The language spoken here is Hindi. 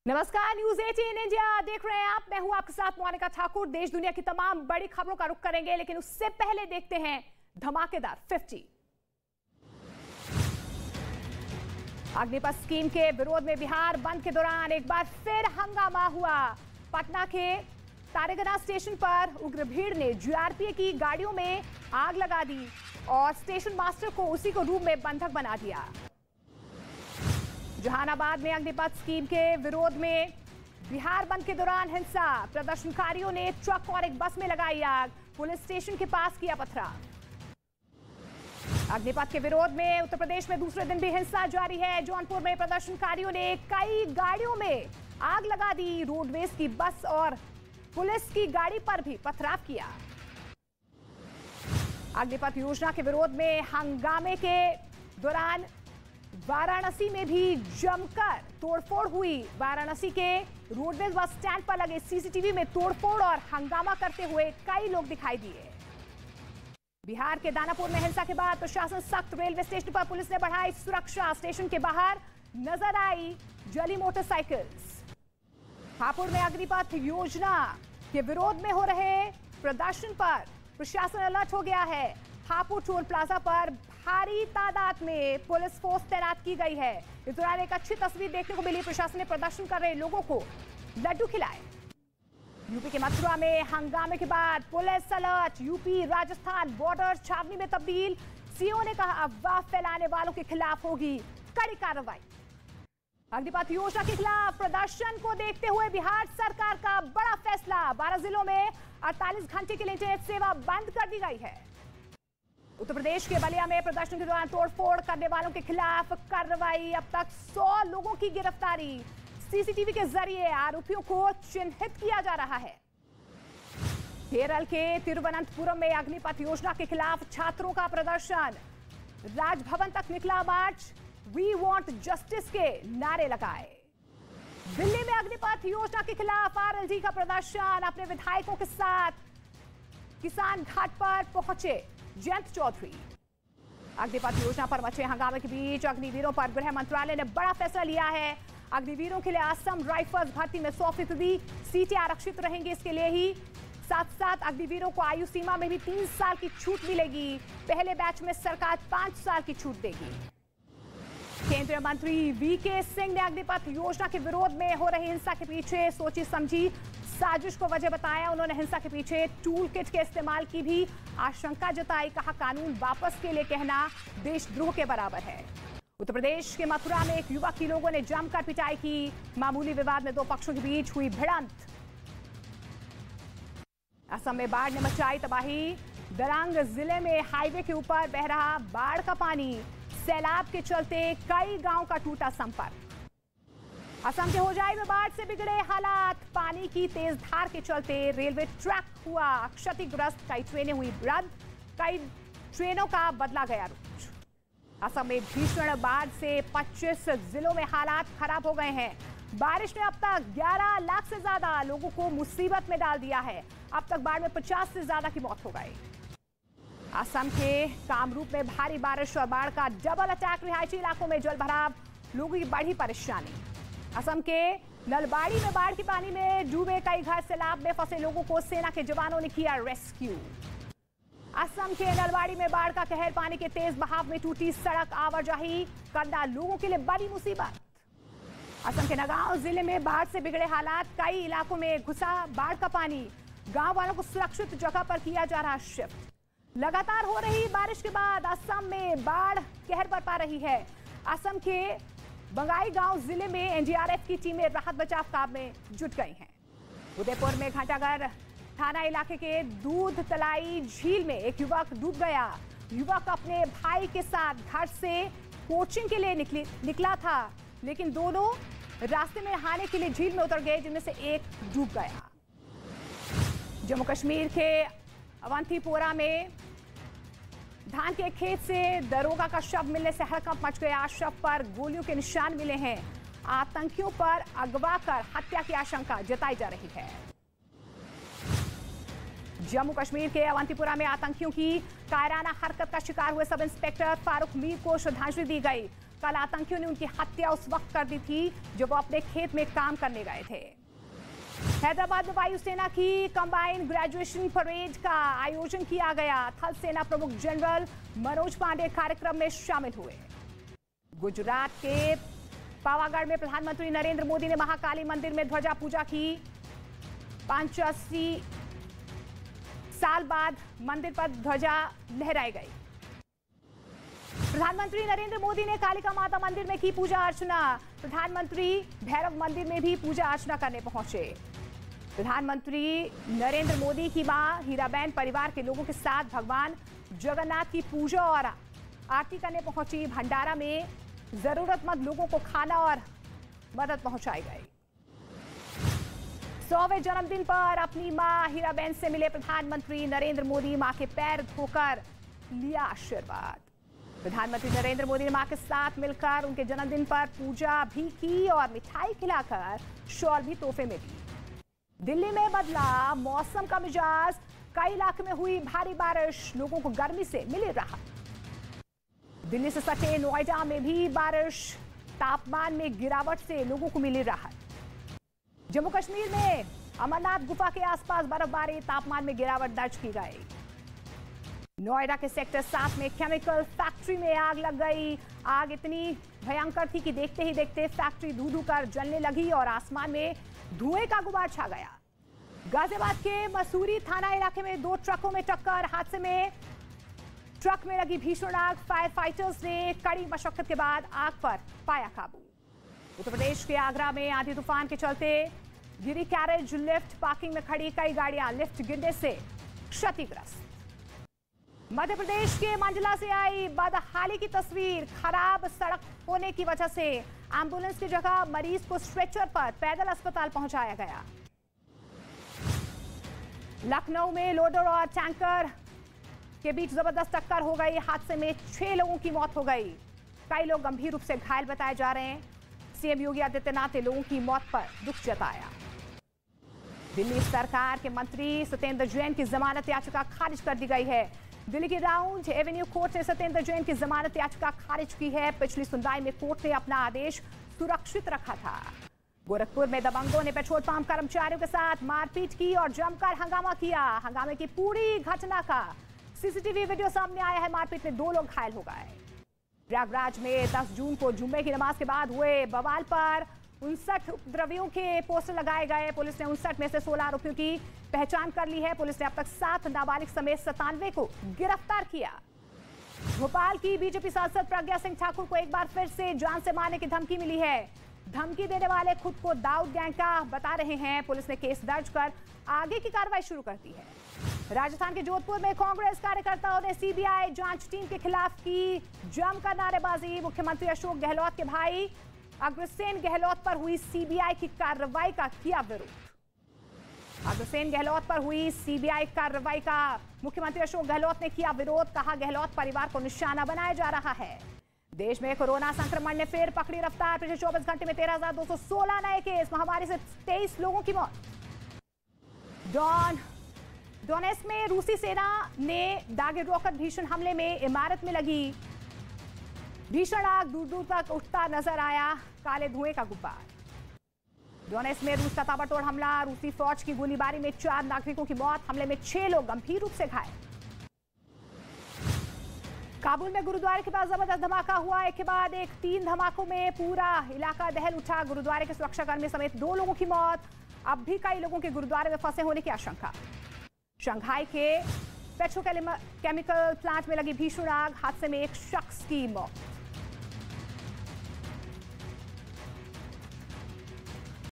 नमस्कार, न्यूज 18 इंडिया देख रहे हैं आप। मैं हूं आपके साथ मोनिका ठाकुर। देश दुनिया की तमाम बड़ी खबरों का रुख करेंगे, लेकिन उससे पहले देखते हैं धमाकेदार 50। अग्निपथ स्कीम के विरोध में बिहार बंद के दौरान एक बार फिर हंगामा हुआ। पटना के तारेगना स्टेशन पर उग्र भीड़ ने जीआरपी की गाड़ियों में आग लगा दी और स्टेशन मास्टर को उसी को रूम में बंधक बना दिया। जहानाबाद में अग्निपथ स्कीम के विरोध में बिहार बंद के दौरान हिंसा। प्रदर्शनकारियों ने ट्रक और एक बस में लगाई आग, पुलिस स्टेशन के पास किया पथराव। अग्निपथ के विरोध में उत्तर प्रदेश में दूसरे दिन भी हिंसा जारी है। जौनपुर में प्रदर्शनकारियों ने कई गाड़ियों में आग लगा दी। रोडवेज की बस और पुलिस की गाड़ी पर भी पथराव किया। अग्निपथ योजना के विरोध में हंगामे के दौरान वाराणसी में भी जमकर तोड़फोड़ हुई। वाराणसी के रोडवेज बस स्टैंड पर लगे सीसीटीवी में तोड़फोड़ और हंगामा करते हुए कई लोग दिखाई दिए। बिहार के दानापुर में हिंसा के बाद प्रशासन सख्त। रेलवे स्टेशन पर पुलिस ने बढ़ाई सुरक्षा। स्टेशन के बाहर नजर आई जली मोटरसाइकिल्स। हापुड़ में अग्निपथ योजना के विरोध में हो रहे प्रदर्शन पर प्रशासन अलर्ट हो गया है। हापुड़ टोल प्लाजा पर भारी तादाद में पुलिस फोर्स तैनात की गई है। इस दौरान एक अच्छी तस्वीर देखने को मिली। प्रशासन ने प्रदर्शन कर रहे लोगों को लड्डू खिलाए। यूपी के मथुरा में हंगामे के बाद police alert. UP Rajasthan border छावनी में तब्दील। सीओ ने कहा अफवाह फैलाने वालों के खिलाफ होगी कड़ी कार्रवाई। अग्निपथ योजना के खिलाफ प्रदर्शन को देखते हुए बिहार सरकार का बड़ा फैसला। 12 जिलों में 48 घंटे के लिए इंटरनेट सेवा बंद कर दी गई है। उत्तर प्रदेश के बलिया में प्रदर्शन के दौरान तोड़फोड़ करने वालों के खिलाफ कार्रवाई। अब तक 100 लोगों की गिरफ्तारी। सीसीटीवी के जरिए आरोपियों को चिन्हित किया जा रहा है। केरल के तिरुवनंतपुरम में अग्निपथ योजना के खिलाफ छात्रों का प्रदर्शन। राजभवन तक निकला मार्च। वी वांट जस्टिस के नारे लगाए। दिल्ली में अग्निपथ योजना के खिलाफ आरएलडी का प्रदर्शन। अपने विधायकों के साथ किसान घाट पर पहुंचे जयंत चौधरी। अग्निपथ योजना पर मचे हंगामे के बीच अग्निवीरों पर गृह मंत्रालय ने बड़ा फैसला लिया है। अग्निवीरों के लिए असम राइफल्स भर्ती में 100% सीटें आरक्षित रहेंगी। इसके लिए ही साथ साथ अग्निवीरों को आयु सीमा में भी 3 साल की छूट मिलेगी। पहले बैच में सरकार 5 साल की छूट देगी। केंद्रीय मंत्री वीके सिंह ने अग्निपथ योजना के विरोध में हो रही हिंसा के पीछे सोची समझी साजिश को वजह बताया। उन्होंने हिंसा के पीछे टूल किट के इस्तेमाल की भी आशंका जताई। कहा कानून वापस के लिए कहना देशद्रोह के बराबर है। उत्तर प्रदेश के मथुरा में एक युवक की लोगों ने जमकर पिटाई की। मामूली विवाद में 2 पक्षों के बीच हुई भिड़ंत। असम में बाढ़ ने मचाई तबाही। दरंग जिले में हाईवे के ऊपर बह रहा बाढ़ का पानी। सैलाब के चलते कई गांव का टूटा संपर्क। असम के होजाई में बाढ़ से बिगड़े हालात। पानी की तेज धार के चलते रेलवे ट्रैक हुआ क्षतिग्रस्त। कई ट्रेनें हुई रद्द। कई ट्रेनों का बदला गया रूट। असम में भीषण बाढ़ से 25 जिलों में हालात खराब हो गए हैं। बारिश ने अब तक 11 लाख से ज्यादा लोगों को मुसीबत में डाल दिया है। अब तक बाढ़ में 50 से ज्यादा की मौत हो गई। असम के कामरूप में भारी बारिश और बाढ़ का डबल अटैक। रिहायशी इलाकों में जलभराव, लोगों की बढ़ी परेशानी। असम के नलबाड़ी में बाढ़ के पानी में डूबे कई घर। सैलाब में फंसे लोगों को सेना के जवानों ने किया रेस्क्यू। असम के नलबाड़ी में बाढ़ का कहर। पानी के तेज बहाव में टूटी सड़क आवाजाही करना लोगों के लिए बड़ी मुसीबत। असम के नगांव जिले में बाढ़ से बिगड़े हालात। कई इलाकों में घुसा बाढ़ का पानी। गांव वालों को सुरक्षित जगह पर किया जा रहा शिफ्ट। लगातार हो रही बारिश के बाद असम में बाढ़ कहर बरपा रही है। असम के बंगाई गांव जिले में एनडीआरएफ की टीमें राहत बचाव काम में जुट गई हैं। उदयपुर में घंटाघर थाना इलाके के दूध तलाई झील में एक युवक डूब गया। युवक अपने भाई के साथ घर से कोचिंग के लिए निकला था, लेकिन दोनों रास्ते में नहाने के लिए झील में उतर गए, जिनमें से एक डूब गया। जम्मू कश्मीर के अवंतीपोरा में धान के खेत से दरोगा का शव मिलने से हड़कंप मच गया। शव पर गोलियों के निशान मिले हैं। आतंकियों पर अगवा कर हत्या की आशंका जताई जा रही है। जम्मू कश्मीर के अवंतीपुरा में आतंकियों की कायराना हरकत का शिकार हुए सब इंस्पेक्टर फारूक मीर को श्रद्धांजलि दी गई। कल आतंकियों ने उनकी हत्या उस वक्त कर दी थी जब वो अपने खेत में काम करने गए थे। हैदराबाद में वायुसेना की कंबाइंड ग्रेजुएशन परेड का आयोजन किया गया। थल सेना प्रमुख जनरल मनोज पांडे कार्यक्रम में शामिल हुए। गुजरात के पावागढ़ में प्रधानमंत्री नरेंद्र मोदी ने महाकाली मंदिर में ध्वजा पूजा की। 85 साल बाद मंदिर पर ध्वजा लहराई गई। प्रधानमंत्री नरेंद्र मोदी ने कालिका माता मंदिर में की पूजा अर्चना। प्रधानमंत्री भैरव मंदिर में भी पूजा अर्चना करने पहुंचे। प्रधानमंत्री नरेंद्र मोदी की मां हीराबेन परिवार के लोगों के साथ भगवान जगन्नाथ की पूजा और आरती करने पहुंची। भंडारा में जरूरतमंद लोगों को खाना और मदद पहुंचाई गई। 100वें जन्मदिन पर अपनी मां हीराबेन से मिले प्रधानमंत्री नरेंद्र मोदी। मां के पैर धोकर लिया आशीर्वाद। प्रधानमंत्री नरेंद्र मोदी ने मां के साथ मिलकर उनके जन्मदिन पर पूजा भी की और मिठाई खिलाकर शॉल भी तोहफे में दी। दिल्ली में बदला मौसम का मिजाज। कई इलाकों में हुई भारी बारिश, लोगों को गर्मी से मिली राहत। दिल्ली से सटे नोएडा में भी बारिश, तापमान में गिरावट से लोगों को मिली राहत। जम्मू कश्मीर में अमरनाथ गुफा के आसपास बर्फबारी, तापमान में गिरावट दर्ज की गई। नोएडा के सेक्टर 7 में केमिकल फैक्ट्री में आग लग गई। आग इतनी भयंकर थी कि देखते ही देखते फैक्ट्री धू धू कर जलने लगी और आसमान में धुएं का गुबार छा गया। गाजियाबाद के मसूरी थाना इलाके में 2 ट्रकों में टक्कर। हादसे में ट्रक में लगी भीषण आग। फायर फाइटर्स ने कड़ी मशक्कत के बाद आग पर पाया काबू। उत्तर प्रदेश के आगरा में आंधी तूफान के चलते गिरी कैरेज लिफ्ट। पार्किंग में खड़ी कई गाड़ियां लिफ्ट गिरने से क्षतिग्रस्त। मध्य प्रदेश के मंडला से आई बदहाली की तस्वीर। खराब सड़क होने की वजह से एम्बुलेंस की जगह मरीज को स्ट्रेचर पर पैदल अस्पताल पहुंचाया गया। लखनऊ में लोडर और टैंकर के बीच जबरदस्त टक्कर हो गई। हादसे में 6 लोगों की मौत हो गई। कई लोग गंभीर रूप से घायल बताए जा रहे हैं। सीएम योगी आदित्यनाथ ने लोगों की मौत पर दुख जताया। दिल्ली सरकार के मंत्री सत्येंद्र जैन की जमानत याचिका खारिज कर दी गई है। दिल्ली की राउंड एवेन्यू कोर्ट ने सत्येंद्र जैन की जमानत याचिका खारिज की है। पिछली सुनवाई में कोर्ट ने अपना आदेश सुरक्षित रखा था। गोरखपुर में दबंगों ने पेट्रोल पंप कर्मचारियों के साथ मारपीट की और जमकर हंगामा किया। हंगामे की पूरी घटना का सीसीटीवी वीडियो सामने आया है। मारपीट में 2 लोग घायल हो गए। प्रयागराज में 10 जून को जुम्मे की नमाज के बाद हुए बवाल पर 59 उपद्रवियों के पोस्टर लगाए गए। पुलिस ने 59 में से 16 आरोपियों की पहचान कर ली है। पुलिस ने अब तक 7 नाबालिग समेत 97 को गिरफ्तार किया। भोपाल की बीजेपी सांसद प्रज्ञा सिंह ठाकुर को एक बार फिर से जान से मारने की धमकी मिली है। धमकी देने वाले खुद को दाऊद गैंग का बता रहे हैं। पुलिस ने केस दर्ज कर आगे की कार्रवाई शुरू कर दी है। राजस्थान के जोधपुर में कांग्रेस कार्यकर्ताओं ने सीबीआई जांच टीम के खिलाफ की जमकर नारेबाजी। मुख्यमंत्री अशोक गहलोत के भाई अग्रसेन गहलोत पर हुई सीबीआई की कार्रवाई का किया विरोध। अग्रसेन गहलोत पर हुई सीबीआई कार्रवाई का मुख्यमंत्री अशोक गहलोत ने किया विरोध। कहा गहलोत परिवार को निशाना बनाया जा रहा है। देश में कोरोना संक्रमण ने फिर पकड़ी रफ्तार। पिछले 24 घंटे में 13,216 नए केस। महामारी से 23 लोगों की मौत। डोनेट्स्क में रूसी सेना ने दागे रॉकेट भीषण हमले में इमारत में लगी भीषण आग दूर दूर तक उठता नजर आया। काले धुएं का गुब्बार। डोनेट्स्क में रूस का ताबड़तोड़ हमला। रूसी फौज की गोलीबारी में 4 नागरिकों की मौत। हमले में 6 लोग गंभीर रूप से घायल। काबुल में गुरुद्वारे के पास जबरदस्त धमाका हुआ। एक के बाद एक 3 धमाकों में पूरा इलाका दहल उठा। गुरुद्वारे के सुरक्षाकर्मी समेत 2 लोगों की मौत। अब भी कई लोगों के गुरुद्वारे में फंसे होने की आशंका। शंघाई के पेट्रोकेमिकल प्लांट में लगी भीषण आग। हादसे में एक शख्स की मौत।